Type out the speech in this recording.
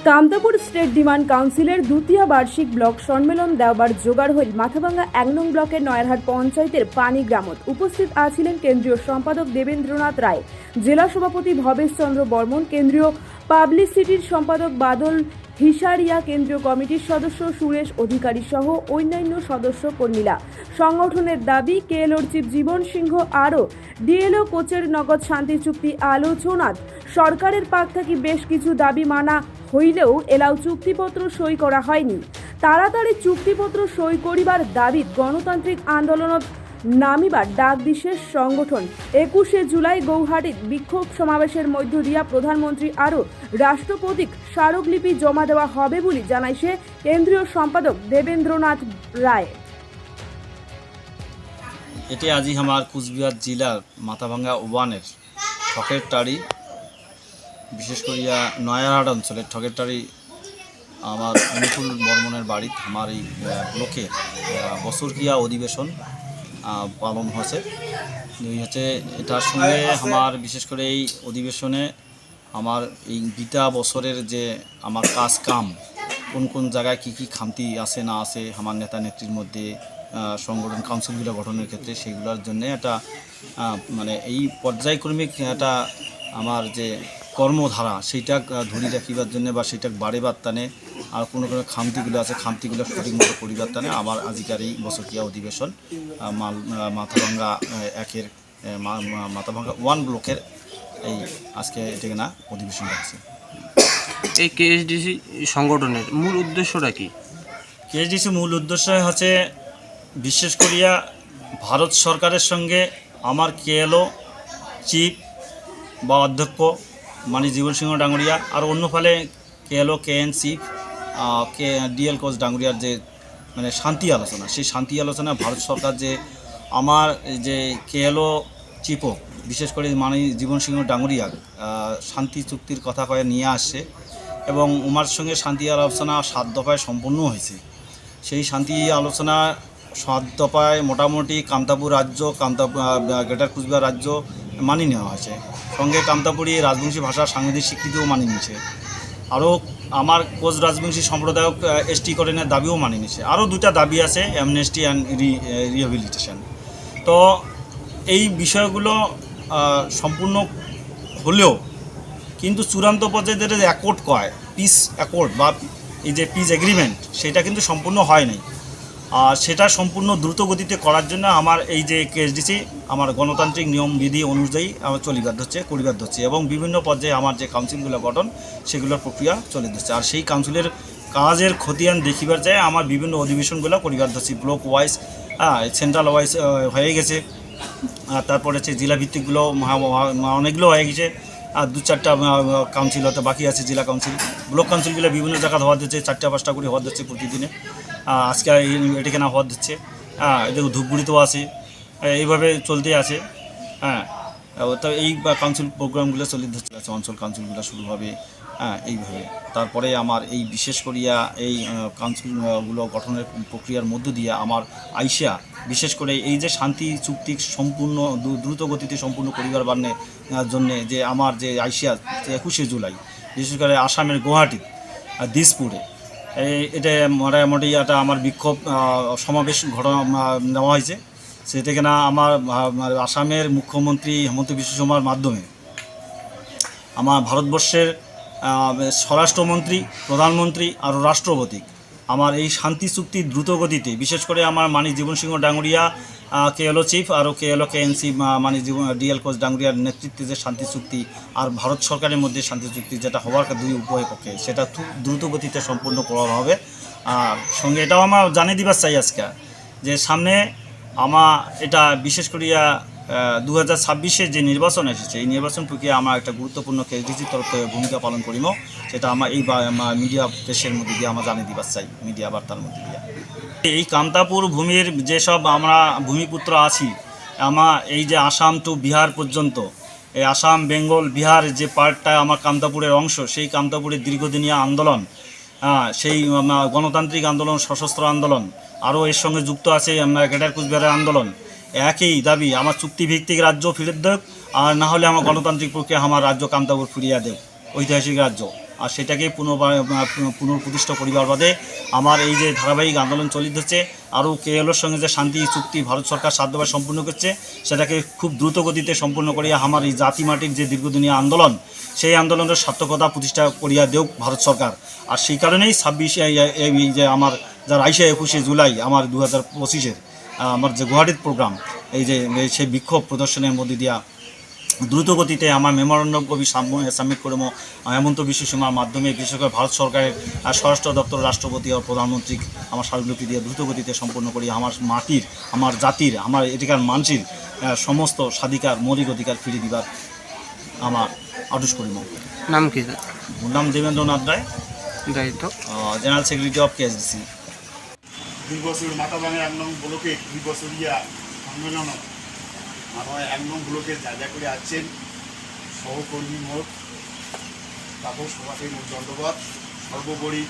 Kamtapur state demand কাউন্সিলের দ্বিতীয় বার্ষিক ব্লক সম্মেলন দেওয়ার জোগাড় হইল মাথাভাঙ্গা ১ নং ব্লকের নয়ারহাট পঞ্চায়েতের পানি গ্রামত। উপস্থিত আছিলেন কেন্দ্রীয় সম্পাদক দেবেন্দ্রনাথ রায়, জেলা সভাপতি ভবেশ চন্দ্র বর্মন, কেন্দ্রীয় পাবলিসিটির সম্পাদক বাদল হিসারিয়া, কেন্দ্রীয় কমিটির সদস্য সুরেশ অধিকারী সহ অন্যান্য সদস্য কর্মীরা। সংগঠনের দাবি কেএলওর চিফ জীবন সিংহ আরও ডিএলও কোচের নগদ শান্তি চুক্তি আলোচনাত সরকারের পাক থেকে বেশ কিছু দাবি মানা হইলেও এলাও চুক্তিপত্র সই করা হয়নি। তাড়াতাড়ি চুক্তিপত্র সই করিবার দাবিত গণতান্ত্রিক আন্দোলনত নামিবার ডাক বিশেষ সংগঠন ২১শে জুলাই গৌহাটিত বিক্ষোভ সমাবেশের মধ্য দিয়া প্রধানমন্ত্রী আরও রাষ্ট্রপতিক স্মারকলিপি জমা দেওয়া হবে বলে জানাইছে কেন্দ্রীয় সম্পাদক দেবেন্দ্রনাথ রায়। এটি আজি আমার কুচবিহার জেলার মাথাভাঙ্গা ওয়ানের ঠকের টাড়ি, বিশেষ করিয়া নয়ারহাট অঞ্চলের ঠকের টাড়ি আমার অনুকূল বর্মনের বাড়িতে আমার এই ব্লকের বছরকিয়া অধিবেশন পালন হয়েছে। এটার সঙ্গে আমার বিশেষ করে এই অধিবেশনে আমার এই বিটা বছরের যে আমার কাজ কাম কোন কোন জায়গায় কি কি খামতি আছে না আছে আমার নেতা নেত্রীর মধ্যে সংগঠন কাউন্সিলগুলো গঠনের ক্ষেত্রে সেইগুলোর জন্য একটা মানে এই পর্যায়ক্রমিক একটা আমার যে কর্মধারা সেইটা ধরে রাখিবার জন্য বা সেইটা বাড়েবার টানে আর কোনো কোনো খামতিগুলো আছে খামতিগুলো সঠিক মতো করিবার টানে আমার আজিকার এই বছরকিয়া অধিবেশন মাথাভাঙ্গা একের মাথাভাঙ্গা 1 ব্লকের এই আজকে এটাকে না অধিবেশন আছে। এই কেএসডিসি সংগঠনের মূল উদ্দেশ্যটা কি? কেএসডিসি মূল উদ্দেশ্য হচ্ছে বিশেষ করিয়া ভারত সরকারের সঙ্গে আমার কেএলও চিফ বা অধ্যক্ষ মানে জীবন সিংহ ডাঙ্গরিয়া আর অন্য ফলে KLO KN chief DL Koch ডাঙ্গরিয়ার যে মানে শান্তি আলোচনা, সেই শান্তি আলোচনা ভারত সরকার যে আমার যে কেএলও চিফও বিশেষ করে মানে জীবন সিংহ ডাঙ্গরিয়া শান্তি চুক্তির কথা কয়ে নিয়ে আসছে এবং উমার সঙ্গে শান্তি আলোচনা 7 দফায় সম্পন্ন হয়েছে। সেই শান্তি আলোচনা 7 দফায় মোটামুটি কামতাপুর রাজ্য গ্রেটার কুচবিহার রাজ্য মানিয়ে নেওয়া হয়েছে, সঙ্গে কামতাপুরি রাজবংশী ভাষার সাংবিধানিক স্বীকৃতিও মানিয়ে নিয়েছে। আরও আমার কোচ রাজবংশী সম্প্রদায়ক এসটিকরণের দাবিও মানিয়ে নিয়েছে। আরও 2টা দাবি আছে, অ্যামনেস্টি অ্যান্ড রিহ্যাবিলিটেশন। তো এই বিষয়গুলো সম্পূর্ণ হলেও কিন্তু চূড়ান্ত পর্যায়ে যেটা অ্যাকর্ড কয় পিস অ্যাকর্ড বা এই যে পিস এগ্রিমেন্ট সেটা কিন্তু সম্পূর্ণ হয় নাই। আর সেটা সম্পূর্ণ দ্রুত গতিতে করার জন্য আমার এই যে কেএসডিসি আমার গণতান্ত্রিক নিয়ম বিধি অনুযায়ী আমার করিবাধ্য হচ্ছে এবং বিভিন্ন পর্যায়ে আমার যে কাউন্সিলগুলো গঠন সেগুলোর প্রক্রিয়া চলে যাচ্ছে। আর সেই কাউন্সিলের কাজের খতিয়ান দেখিবার যায় আমার বিভিন্ন অধিবেশনগুলো করিবাধ্য হচ্ছে। ব্লক ওয়াইজ সেন্ট্রাল ওয়াইজ হয়ে গেছে, তারপরে হচ্ছে জেলাভিত্তিকগুলো অনেকগুলো হয়ে গেছে, আর 2-4টা কাউন্সিল হতে বাকি আছে। জেলা কাউন্সিল ব্লক কাউন্সিলগুলো বিভিন্ন জায়গায় হওয়া দিচ্ছে, 4টা-5টা করে হওয়া দিচ্ছে প্রতিদিনে। আজকে এটাকে না হওয়া দিচ্ছে, এদের ধূপগুড়িতেও আছে, এইভাবে চলতে আছে। তো এই কাউন্সিল প্রোগ্রামগুলো চলে যাচ্ছে, অঞ্চল কাউন্সিলগুলো শুরু হবে এইভাবে। তারপরে আমার এই বিশেষ করিয়া এই কাউন্সিলগুলো গঠনের প্রক্রিয়ার মধ্য দিয়ে আমার আইসা বিশেষ করে এই যে শান্তি চুক্তি সম্পূর্ণ দ্রুত গতিতে সম্পূর্ণ করিবার জন্যে যে আমার যে আইসিয়া 21শে জুলাই বিশেষ করে আসামের গুয়াহাটি দিসপুরে এটা মোটামুটি একটা আমার বিক্ষোভ সমাবেশ নেওয়া হয়েছে। সে থেকে না আমার আসামের মুখ্যমন্ত্রী হেমন্ত বিশ্ব শর্মার মাধ্যমে আমার ভারতবর্ষের স্বরাষ্ট্রমন্ত্রী, প্রধানমন্ত্রী আর রাষ্ট্রপতি আমার এই শান্তি চুক্তি দ্রুত গতিতে বিশেষ করে আমার মানি জীবন সিংহ ডাঙ্গরিয়া কেএলও চিফ আর কেএলও কেএনসি মানি ডিএল কোচ ডাঙ্গরিয়ার নেতৃত্বে যে শান্তি চুক্তি আর ভারত সরকারের মধ্যে শান্তি চুক্তি যেটা হওয়ার 2 উভয় পক্ষে সেটা খুব দ্রুত গতিতে সম্পূর্ণ করা হবে। আর সঙ্গে এটাও আমার জানিয়ে দিবার চাই আজকে যে সামনে আমার এটা বিশেষ করিয়া 2026-এ যে নির্বাচন এসেছে এই নির্বাচন প্রক্রিয়া আমার একটা গুরুত্বপূর্ণ কেএসডিসির তরফ থেকে ভূমিকা পালন করিব, সেটা আমার এই মিডিয়া প্রেসের মধ্যে দিয়ে আমরা জানিয়ে দিবার চাই, মিডিয়া বার্তার মধ্যে দিয়ে। এই কামতাপুর ভূমির যেসব আমরা ভূমিপুত্র আছি আমার এই যে আসাম টু বিহার পর্যন্ত এই আসাম বেঙ্গল বিহার যে পার্টটা আমার কামতাপুরের অংশ, সেই কামতাপুরের দীর্ঘদিনীয় আন্দোলন, সেই গণতান্ত্রিক আন্দোলন, সশস্ত্র আন্দোলন, আরও এর সঙ্গে যুক্ত আছে গ্রেটার কুচবিহারের আন্দোলন। একই দাবি আমার চুক্তিভিত্তিক রাজ্য ফিরত দেব আর না হলে আমার গণতান্ত্রিক প্রক্রিয়া আমার রাজ্য কামতাপুর ফিরিয়ে দেব, ঐতিহাসিক রাজ্য আর সেটাকে পুনঃপ্রতিষ্ঠা করিবার বাদে আমার এই যে ধারাবাহিক আন্দোলন চলিত হচ্ছে, আরও কেএলওর সঙ্গে যে শান্তি চুক্তি ভারত সরকার সাধ্যভাবে সম্পূর্ণ করছে, সেটাকে খুব দ্রুত গতিতে সম্পূর্ণ করিয়া আমার এই জাতি মাটির যে দীর্ঘদিনীয় আন্দোলন, সেই আন্দোলনের সার্থকতা প্রতিষ্ঠা করিয়া দেও ভারত সরকার। আর সেই কারণেই 26 এই যে আমার যার 21শে জুলাই আমার 2025-এর আমার যে গুয়াহাটির প্রোগ্রাম, এই যে সেই বিক্ষোভ প্রদর্শনের মধ্যে দিয়া দ্রুত গতিতে আমার মেমোরেন্ডাম কবি সাবমিট করবো হেমন্ত বিশ্ব শর্মার মাধ্যমে, বিশেষ করে ভারত সরকারের স্বরাষ্ট্র দপ্তর, রাষ্ট্রপতি ও প্রধানমন্ত্রী আমার স্মারকলিপি দিয়ে দ্রুত গতিতে সম্পন্ন করি আমার মাটির, আমার জাতির, আমার এটিকার মানুষের সমস্ত স্বাধিকার মৌলিক অধিকার ফিরে দিবার আমার আদেশ করিব। নাম কি? নাম দেবেন্দ্রনাথ রায়, দায়িত্ব জেনারেল সেক্রেটারি অফ কেএসডিসি। 2 বছর মাথাভাঙা 1 নং ব্লকে 2 বছরিয়া সম্মেলন আমার 1 নং ব্লকে যা যা করে আছেন সহকর্মী মোট তাপস সভাপতি মোট দণ্ডবাদ। সর্বোপরি